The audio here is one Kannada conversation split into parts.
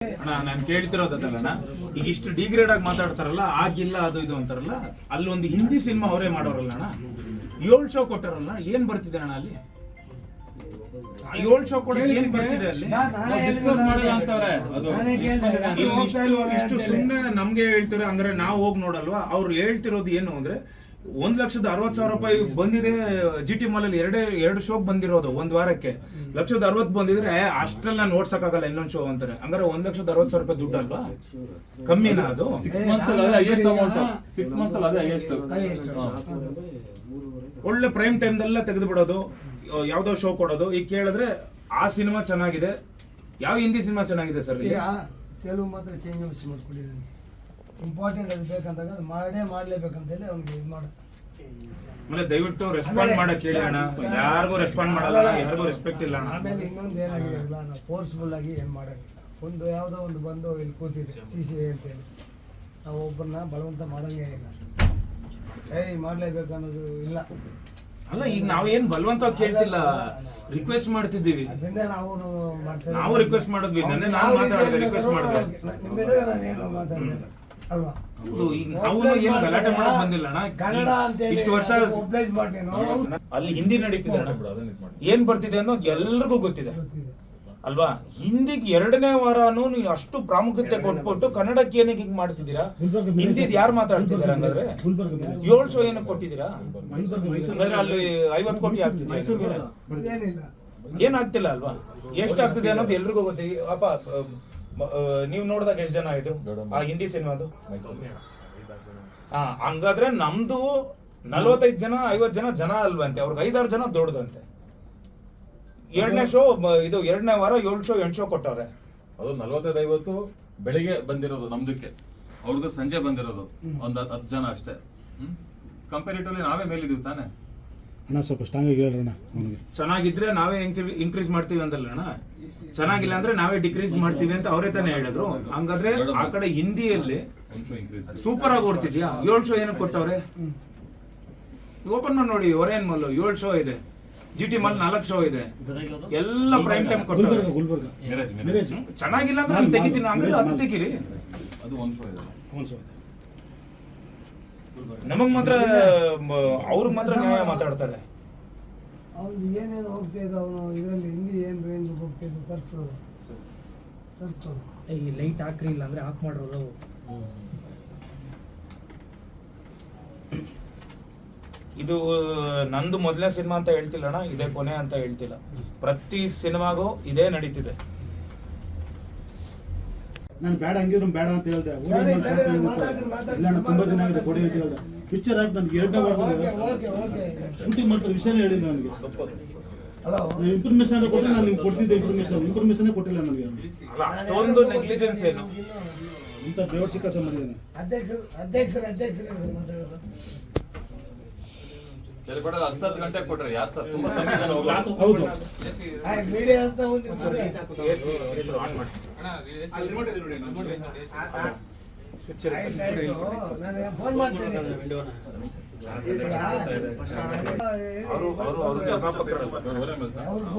ಅಣ್ಣ ನಾನು ಕೇಳ್ತಿರೋದಲ್ಲ, ಈಗ ಇಷ್ಟು ಡಿಗ್ರೇಡ್ ಆಗಿ ಮಾತಾಡ್ತಾರಲ್ಲ, ಆಗಿಲ್ಲ ಅದು ಇದು ಅಂತಾರಲ್ಲ, ಅಲ್ಲಿ ಒಂದು ಹಿಂದಿ ಸಿನಿಮಾ ಅವರೇ ಮಾಡೋರಲ್ಲ ಅಣ್ಣ, 7 ಶೋ ಕೊಟ್ಟಾರಲ್ಲ, ಏನ್ ಬರ್ತಿದೆ ಅಣ್ಣ ಅಲ್ಲಿ? 7 ಶೋ ಕೊಡೋದು ಏನ್ ಬರ್ತಿದೆ ಅಲ್ಲಿ? ಇಷ್ಟು ಸುಮ್ಮನೆ ನಮ್ಗೆ ಹೇಳ್ತಾರೆ ಅಂದ್ರೆ ನಾವು ಹೋಗಿ ನೋಡಲ್ವಾ? ಅವ್ರು ಹೇಳ್ತಿರೋದು ಏನು ಅಂದ್ರೆ 1,60,000 ರೂಪಾಯಿ ಬಂದಿದೆ GT ಮಾಲ್ ಅಲ್ಲಿ ಎರಡು ಶೋಕ್ ಬಂದಿರೋದು ಒಂದ್ ವಾರಕ್ಕೆ. 1,60,000 ಬಂದಿದ್ರೆ ಅಷ್ಟೆಲ್ಲ ನೋಡ್ಸಕ್ಕಾಗಲ್ಲ ಇನ್ನೊಂದು ಶೋ ಅಂತಾರೆ. ಹಂಗಾರೆ 1,60,000 ರೂಪಾಯಿ ದುಡ್ಡು ಅಲ್ವಾ? ಕಮ್ಮಿನಾ ಅದು? 6 months ಅಲ್ಲಿ ಹೈಯೆಸ್ಟ್ ಅಮೌಂಟ್. 6 months ಅಲ್ಲಿ ಹೈಯೆಸ್ಟ್. ಒಳ್ಳೆ ಪ್ರೈಮ್ ಟೈಮ್ ದೆಲ್ಲ ತೆಗೆದು ಬಿಡೋದು, ಯಾವ್ದೋ ಶೋ ಕೊಡೋದು. ಈಗ ಕೇಳಿದ್ರೆ ಆ ಸಿನಿಮಾ ಚೆನ್ನಾಗಿದೆ, ಯಾವ ಹಿಂದಿ ಸಿನಿಮಾ ಚೆನ್ನಾಗಿದೆ ಸರ್? ಕೆಲವು ಮಾತ್ರ ಚೇಂಜ್ ಮಾಡ್ಕೊಂಡಿದ್ದೀನಿ. ಇಂಪಾರ್ಟೆಂಟ್ ಅದು ಬೇಕಂದಾಗ ಅದು ಮಾಡಲೇಬೇಕಂತೇಳಿ ಅವ್ನಿಗೆ ಇದು ಮಾಡ. ಆಮೇಲೆ ದಯವಿಟ್ಟು ರೆಸ್ಪಾಂಡ್ ಮಾಡಕ್ ಹೇಳಿ ಅಣ್ಣ. ಯಾರಿಗೂ ರೆಸ್ಪಾಂಡ್ ಮಾಡಲ್ಲ, ಯಾರಿಗೂ ರೆಸ್ಪೆಕ್ಟ್ ಇಲ್ಲ ಅಣ್ಣ. ಆಮೇಲೆ ಇನ್ನೊಂದು ಏನಾಗಿದೆ ಅಲ್ಲ, ನಾವು ಫೋರ್ಸ್ಫುಲ್ ಆಗಿ ಏನು ಮಾಡೋಂಗಿಲ್ಲ. ಒಂದು ಯಾವುದೋ ಒಂದು ಬಂದು ಇಲ್ಲಿ ಕೂತಿದೆ CCI ಅಂತೇಳಿ, ನಾವು ಒಬ್ಬರನ್ನ ಬಲವಂತ ಮಾಡೋಂಗೇ ಇಲ್ಲ. ಮಾಡಲೇಬೇಕು ಅನ್ನೋದು ಇಲ್ಲ. ಅಲ್ಲ, ಈಗ ನಾವೇನ್ ಬಲವಂತ ಕೇಳ್ತಿಲ್ಲ, ರಿಕ್ವೆಸ್ಟ್ ಮಾಡ್ತಿದ್ದೀವಿ. ಅದನ್ನೇ ನಾವು ರಿಕ್ವೆಸ್ಟ್ ಮಾಡಿದ್ವಿ. ನಾನು ಮಾತಾಡಿದೆ, ರಿಕ್ವೆಸ್ಟ್ ಮಾಡಿದೆ. ನಾನೇನು ಮಾತಾಡಿದೆ ಅಲ್ವಾ? ಹೌದು, ಈಗ ನಾವು ಏನು ಗಲಾಟೆ ಮಾಡಕ್ ಬಂದಿಲ್ಲ ಅಣ್ಣ. ಕನ್ನಡ ಅಂತ ಇಷ್ಟು ವರ್ಷ ಒಬ್ಲೈಸ್ ಮಾಡಿ ಅಲ್ಲಿ ಹಿಂದಿ ನಡೀತಿದೆ, ಏನ್ ಬರ್ತಿದೆ ಅನ್ನೋದು ಎಲ್ರಿಗೂ ಗೊತ್ತಿದೆ ಅಲ್ವಾ? ಹಿಂದಿಗೆ 2ನೇ ವಾರನೂ ನೀವು ಅಷ್ಟು ಪ್ರಾಮುಖ್ಯತೆ ಕೊಟ್ಬಿಟ್ಟು ಕನ್ನಡಕ್ಕೆ ಏನಕ್ಕೆ ಹಿಂಗ್ ಮಾಡ್ತಿದ್ದೀರಾ? ಹಿಂದಿದ್ ಯಾರು ಮಾತಾಡ್ತಿದ್ದೀರಾ? ಹಂಗಾದ್ರೆ 7 ಶೋ ಏನಕ್ಕೆ ಕೊಟ್ಟಿದ್ದೀರಾ? ಹಂಗಾದ್ರೆ ಅಲ್ಲಿ 50 ಕೋಟಿ ಆಗ್ತಿದೆ, ಏನಾಗ್ತಿಲ್ಲ ಅಲ್ವಾ? ಎಷ್ಟಾಗ್ತಿದೆ ಅನ್ನೋದು ಎಲ್ರಿಗೂ ಗೊತ್ತಿದೆ. ಅಪ್ಪ, ನೀವು ನೋಡಿದಾಗ ಎಷ್ಟು ಜನ ಆಯ್ತು ಆ ಹಿಂದಿ ಸಿನಿಮಾದು? ಹಂಗಾದ್ರೆ ನಮ್ದು 45 ಜನ 50 ಜನ ಅಲ್ವಂತೆ, ಅವ್ರಿಗೆ 5-6 ಜನ ದೊಡ್ಡದಂತೆ. 2ನೇ ಶೋ ಇದು 2ನೇ ವಾರ 7 ಶೋ 8 ಶೋ ಕೊಟ್ಟವ್ರೆ. ಅದು 45-50 ಬೆಳಿಗ್ಗೆ ಬಂದಿರೋದು ನಮ್ದಕ್ಕೆ, ಅವ್ರದ್ದು ಸಂಜೆ ಬಂದಿರೋದು ಒಂದು 10 ಜನ ಅಷ್ಟೇ. ಕಂಪೇರಿಟಿವ್ಲಿ ನಾವೇ ಮೇಲಿದೀವಿ ತಾನೆ. ಸ್ವಲ್ಪ ಸ್ಟ್ರಾಂಗ್ ಆಗಿ ಹೇಳ್ರಣ್ಣ. ಚೆನ್ನಾಗಿದ್ರೆ ನಾವೇ ಇನ್ಕ್ರೀಸ್ ಮಾಡ್ತೀವಿ ಅಂತಲ್ಲ ಅಣ್ಣ, ಚೆನ್ನಾಗಿಲ್ಲ ಅಂದ್ರೆ ನಾವೇ ಡಿಕ್ರೀಸ್ ಮಾಡ್ತೀವಿ ಅಂತ ಅವರೇ ತಾನೇ ಹೇಳಿದ್ರು. ಹಂಗಾದ್ರೆ ಆ ಕಡೆ ಹಿಂದಿಯಲ್ಲಿ ಸೂಪರ್ ಆಗಿ ಓಡ್ತಿದ್ಯಾ? 7 ಶೋ ಏನಕ್ಕೆ ಕೊಟ್ಟವ್ರೆ? ಓಪನ್ ಮಾಡಿ ನೋಡಿ, ಒರೇನ್ ಮಾಲ್ 7 ಶೋ ಇದೆ, GT ಮಾಲ್ 4 ಶೋ ಇದೆ, ಎಲ್ಲ ಪ್ರೈಮ್ ಟೈಮ್ ಕೊಟ್ಟವ್ರೆ. ಚೆನ್ನಾಗಿಲ್ಲ ಅಂದ್ರೆ ನಾನು ತೆಗಿತೀನಿ, ಹಂಗಾದ್ರೆ ಅದು ತೆಗೀರಿ. ಅದು 1 ಶೋ ಇದೆ. ನಮಗ್ ಮಾತ್ರ ಅವ್ರಿಗೆ ಮಾತ್ರ ನ್ಯಾಯ ಮಾತಾಡ್ತಾರೆ. ಅವ್ನು ಏನೇನು ಹೋಗ್ತಾ ಇದ್ದ, ಅವನು ಇದರಲ್ಲಿ ಹಿಂದಿ ಏನು ರೇಂಜ್ ಹೋಗ್ತಾ ಇದ್ದ, ತರ್ಸೋದು. ಈ ಲೈಟ್ ಹಾಕ್ರಿ, ಇಲ್ಲ ಅಂದ್ರೆ ಆಫ್ ಮಾಡೋರು. ಇದು ನಂದು ಮೊದಲನೇ ಸಿನಿಮಾ ಅಂತ ಹೇಳ್ತಿಲ್ಲ ಅಣ್ಣ, ಇದೇ ಕೊನೆ ಅಂತ ಹೇಳ್ತಿಲ್ಲ. ಪ್ರತಿ ಸಿನಿಮಾಗೂ ಇದೇ ನಡೀತಿದೆ. ನಾನು ಬೇಡ ಹಂಗಿದ್ರು ಬೇಡ ಅಂತ ಹೇಳ್ದೆ. ತುಂಬಾ ದಿನ ಆಗಿದೆ ಕೊಡಿ ಅಂತ ಹೇಳ್ದೆ. ಪಿಕ್ಚರ್ ಹಾಕಿ ನನಗೆ 2ನೇ ವಾರದಲ್ಲಿ ಶೂಟಿಂಗ್ ಮಾಡ್ತಾರೆ ವಿಷಯನೇ ಹೇಳಿಲ್ಲ ನನಗೆ. ಇನ್ಫಾರ್ಮೇಶನ್ ಕೊಟ್ಟರೆ ನಾನು ನಿಮ್ಗೆ ಕೊಡ್ತಿದ್ದೆ. ಇನ್ಫಾರ್ಮೇಶನ್ ಕೊಟ್ಟಿಲ್ಲ ನನಗೆ. ಅಷ್ಟೊಂದು ನೆಗ್ಲಿಜೆನ್ಸ್ ಏನು ಇಂಥ ಡ್ರೈವರ್ ಸಿಕ್ಕ ಸಂಬಂಧ ಅಧ್ಯಕ್ಷರು ಮಾತಾಡೋದು. ಕೆಲವು 10 ಗಂಟೆಗೆ ಕೊಟ್ರೆ ಯಾರು ಸರ್? ತುಂಬಾ ಕಮ್ಮಿ ಜನ ಹೋಗೋದು. ಹೌದು, ಮೀಡಿಯಾ ಅಂತ ಒಂದು ಫೋನ್ ಮಾಡ್ತೀನಿ.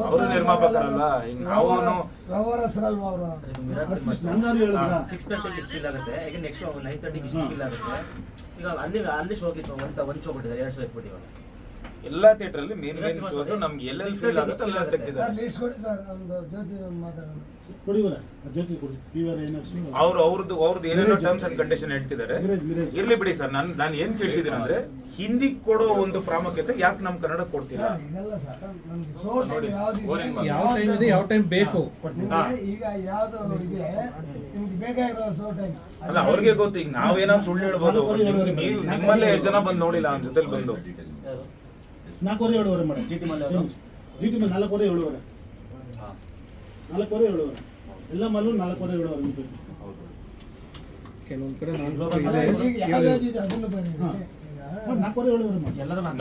ಅವರು ನಿರ್ಮಾಪಕರಲ್ಲ, ನಾವು ವ್ಯವಹಾರಸ್ಥರಲ್ವಾ ಅವರು? ನನ್ನಾರು ಹೇಳಿದ್ರ 6:30 ಇಷ್ಟು ಫಿಲ್ ಆಗುತ್ತೆ, ಈಗ ನೆಕ್ಸ್ಟ್ 9:30 ಇಷ್ಟು ಫಿಲ್ ಆಗುತ್ತೆ. ಈಗ ಅಲ್ಲಿ ಶೋ ಇತ್ತು, ಒಂದು ಶೋ ಕೊಟ್ಟಿದ್ದಾರೆ, 2 ಶೋ ಇಟ್ಬಿಟ್ಟಿವಾಗ ಎಲ್ಲಾ ಥಿಯೇಟರ್ ಅಲ್ಲಿ ಮೇನ್ ಶೋಸ್ ನಮ್ಗೆ ಎಲ್ಲೆಲ್ಲಿ ಫೀಲ್ ಆಗುತ್ತೆ ಅಲ್ಲ ತೆಗ್ದಿದ್ದಾರೆ. ಲಿಸ್ಟ್ ಕೊಡಿ ಸರ್, ಒಂದು ಜ್ಯೋತಿ ಒಂದು ಮಾತಾಡೋಣ. ಕೊಡಿವಲ್ಲ ಜ್ಯೋತಿ ಕೊಡಿ. ಅವ್ರದ್ದು ಏನೇನೋ ಟರ್ಮ್ಸ್ ಅಂಡ್ ಕಂಡೀಷನ್ ಹೇಳ್ತಿದ್ದಾರೆ. ಇರ್ಲಿ ಬಿಡಿ ಸರ್, ನಾನು ಏನ್ ಕೇಳ್ತಿದ್ದೀನಿ ಅಂದ್ರೆ ಹಿಂದಿ ಕೊಡೋ ಒಂದು ಪ್ರಾಮುಖ್ಯತೆ ಯಾಕೆ ನಮ್ ಕನ್ನಡ ಕೊಡ್ತೀರಾ? ಇದೆಲ್ಲ ಸರ್ ನಮ್ಗೆ ಸೋರ್ಸ್ ಯಾವ ಟೈಮ್ ಇದೆ, ಯಾವ ಟೈಮ್ ಬೇಕು. ಈಗ ಯಾವ್ದು ಇದೆ ನಿಮ್ಗೆ ಬೇಕಾಗಿರೋ ಸೋ ಟೈಮ್ ಅಲ್ಲ, ಅವ್ರಿಗೆ ಗೊತ್ತು. ಈಗ ನಾವೇನೋ ಸುಳ್ಳು ಹೇಳ್ಬೋದು, ನೀವು ನಿಮ್ಮಲ್ಲೇ ಎಷ್ಟು ಜನ ಬಂದು ನೋಡಿಲ್ಲ ಅವ್ನ ಜೊತೆಲಿ ಬಂದು. 4:15 ಮಾಡಿ GT ಮಾಲ್ 4:15 ಎಲ್ಲ ಮಾಲು 4:15 ಕೆಲವೊಂದ್ ಕಡೆ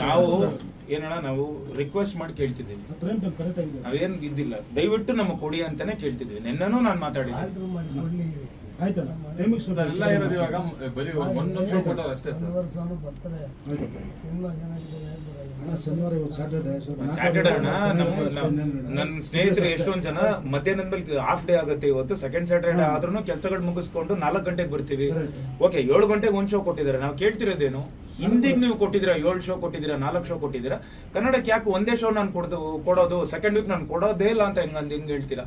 ನಾವು ಏನಣ್ಣ, ನಾವು ರಿಕ್ವೆಸ್ಟ್ ಮಾಡಿ ಕೇಳ್ತಿದ್ದೀವಿ, ನಾವೇನ್ ಇದ್ದಿಲ್ಲ. ದಯವಿಟ್ಟು ನಮಗೆ ಕೊಡಿ ಅಂತಾನೆ ಕೇಳ್ತಿದ್ವಿ. ನಿನ್ನೆನೂ ನಾನು ಮಾತಾಡಿದ್ದೆ. ಆಯ್ತಣ್ಣ ಟೈಮಿಂಗ್ ಸರ್ ಎಲ್ಲ ಇರೋದು ಇವಾಗ ಬರೀ ಒಂದೊಂದು ಶೋ ಕೊಟ್ಟವ್ರು ಅಷ್ಟೇ ಸರ್. ವರ್ಷನೂ ಬರ್ತಾರೆ ಸಿನಿಮಾ ಚೆನ್ನಾಗಿದೆ ಯಾರು ಬರಲ್ಲ. ಅಣ್ಣ ಶನಿವಾರ ಇವತ್ತು ಸ್ಯಾಟರ್ಡೆ ಸ್ಯಾಟರ್ಡೆ ಅಣ್ಣ ನನ್ನ ಸ್ನೇಹಿತರು ಎಷ್ಟೊಂದ್ ಜನ ಮಧ್ಯಾಹ್ನದ ಮೇಲೆ ಹಾಫ್ ಡೇ ಆಗುತ್ತೆ ಇವತ್ತು, ಸೆಕೆಂಡ್ ಸ್ಯಾಟರ್ಡೆ ಆದ್ರೂ ಕೆಲಸಗಳು ಮುಗಿಸ್ಕೊಂಡು 4 ಗಂಟೆಗೆ ಬರ್ತೀವಿ. ಓಕೆ 7 ಗಂಟೆಗೆ 1 ಶೋ ಕೊಟ್ಟಿದ್ದಾರೆ. ನಾವು ಕೇಳ್ತಿರೋದೇನು, ಹಿಂದಿಗೆ ನೀವು ಕೊಟ್ಟಿದ್ದೀರಾ 7 ಶೋ ಕೊಟ್ಟಿದ್ದೀರಾ, 4 ಶೋ ಕೊಟ್ಟಿದ್ದೀರಾ, ಕನ್ನಡಕ್ಕೆ ಯಾಕೆ ಒಂದೇ ಶೋ ನಾನು ಕೊಡೋದು, ಸೆಕೆಂಡ್ ವೀಕ್ ನಾನು ಕೊಡೋದೇ ಇಲ್ಲ ಅಂತ ಹೆಂಗ್ ಹೇಳ್ತೀರಾ?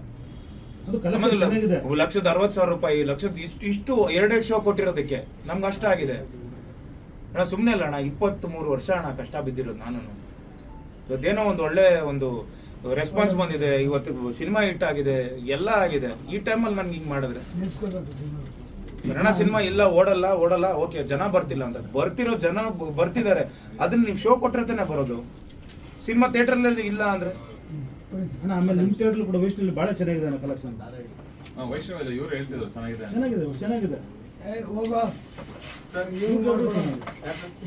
ಅದು ಕಲೆಕ್ಷನ್ ಚೆನ್ನಾಗಿದೆ. 1,60,000 ರೂಪಾಯಿ, ಇಷ್ಟು 2 ಶೋ ಕೊಟ್ಟಿರೋದಕ್ಕೆ ನಮ್ಗೆ ಅಷ್ಟ ಆಗಿದೆ ಅಣ್ಣ. ಸುಮ್ಮನೆ ಅಲ್ಲ ಅಣ್ಣ, 23 ವರ್ಷ ಅಣ್ಣ ಕಷ್ಟ ಬಿದ್ದಿರೋದು ನಾನು. ಇವತ್ತೇನೋ ಒಂದು ಒಳ್ಳೆ ಒಂದು ರೆಸ್ಪಾನ್ಸ್ ಬಂದಿದೆ, ಇವತ್ತು ಸಿನಿಮಾ ಹಿಟ್ ಆಗಿದೆ, ಎಲ್ಲ ಆಗಿದೆ. ಈ ಟೈಮಲ್ಲಿ ನನ್ಗೆ ಹಿಂಗ್ ಮಾಡಿದ್ರೆ ನಿಲ್ಸ್ಕೋಬೇಕು ಸಿನಿಮಾ. ಕನ್ನಡ ಸಿನಿಮಾ ಇಲ್ಲ ಓಡಲ್ಲ ಓಕೆ, ಜನ ಬರ್ತಿಲ್ಲ ಅಂತ. ಬರ್ತಿರೋ ಜನ ಬರ್ತಿದ್ದಾರೆ, ಅದನ್ನ ನೀವು ಶೋ ಕೊಟ್ಟಿರ್ತಾನೆ ಬರೋದು. ಸಿನಿಮಾ ಥಿಯೇಟರ್ನಲ್ಲಿ ಇಲ್ಲ ಅಂದ್ರೆ ಅಣ್ಣ ಆಮೇಲೆ ನಿಮ್ಮ ಥಿಯೇಟರ್ ಕೂಡ ವೇಸ್ಟಲ್ಲಿ ಭಾಳ ಚೆನ್ನಾಗಿದೆ ಅಣ್ಣ ಕಲೆಕ್ಷನ್. ವೈಷ್ಣವ ಇವರು ಹೇಳ್ತಿದ್ರು ಚೆನ್ನಾಗಿದೆ. ಚೆನ್ನಾಗಿದೆ ಹೋಗೋ ಚೆನ್ನಾಗಿದೆ.